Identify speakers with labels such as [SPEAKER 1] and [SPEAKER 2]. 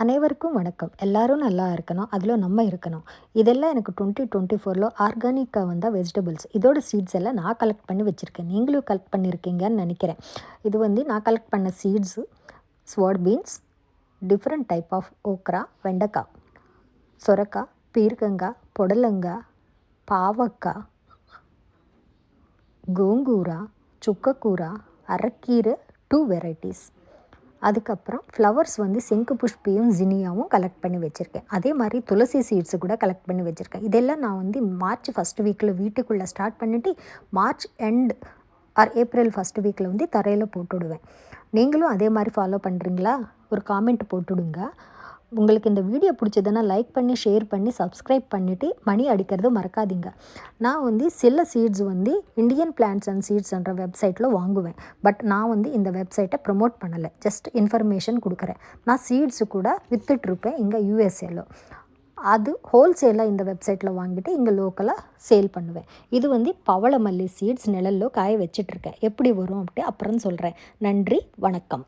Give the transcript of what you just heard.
[SPEAKER 1] அனைவருக்கும் வணக்கம். எல்லாரும் நல்லா இருக்கணும். அதில் நம்ம இருக்கணும். இதெல்லாம் எனக்கு 2024ல ஆர்கானிக்காக வந்த வெஜிடபிள்ஸ். இதோட சீட்ஸ் எல்லாம் நான் கலெக்ட் பண்ணி வச்சுருக்கேன். நீங்களும் கலெக்ட் பண்ணியிருக்கீங்கன்னு நினைக்கிறேன். இது நான் கலெக்ட் பண்ண seeds sword beans, different type of okra, வெண்டைக்காய், சொரக்காய், பீர்க்கங்காய், புடலங்காய், பாவக்காய், கோங்கூரா, சுக்கக்கூரா, அரைக்கீரை 2 வெரைட்டிஸ். அதுக்கப்புறம் ஃப்ளவர்ஸ் செங்கு புஷ்பியும் ஜினியாவும் கலெக்ட் பண்ணி வச்சுருக்கேன். அதே மாதிரி துளசி சீட்ஸு கூட கலெக்ட் பண்ணி வச்சுருக்கேன். இதெல்லாம் நான் மார்ச் ஃபஸ்ட் வீக்கில் வீட்டுக்குள்ளே ஸ்டார்ட் பண்ணிவிட்டு March end or April first வீக்கில் தரையில் போட்டுவிடுவேன். நீங்களும் அதே மாதிரி ஃபாலோ பண்ணுறீங்களா? ஒரு காமெண்ட் போட்டுவிடுங்க. உங்களுக்கு இந்த வீடியோ பிடிச்சதுன்னா லைக் பண்ணி, ஷேர் பண்ணி, சப்ஸ்கிரைப் பண்ணிவிட்டு மணி அடிக்கிறதும் மறக்காதீங்க. நான் சில சீட்ஸ் இண்டியன் பிளான்ட்ஸ் அண்ட் சீட்ஸ்ன்ற வெப்சைட்டில் வாங்குவேன். பட் நான் இந்த வெப்சைட்டை ப்ரமோட் பண்ணலை, ஜஸ்ட் இன்ஃபர்மேஷன் கொடுக்குறேன். நான் சீட்ஸு கூட விற்றுட்ருப்பேன் இங்கே யூஎஸ்ஏல. அது ஹோல்சேலாக இந்த வெப்சைட்டில் வாங்கிட்டு இங்கே லோக்கலாக சேல் பண்ணுவேன். இது பவளமல்லி சீட்ஸ் நிழலில் காய வச்சிட்ருக்கேன். எப்படி வரும் அப்படி அப்புறம் சொல்கிறேன். நன்றி, வணக்கம்.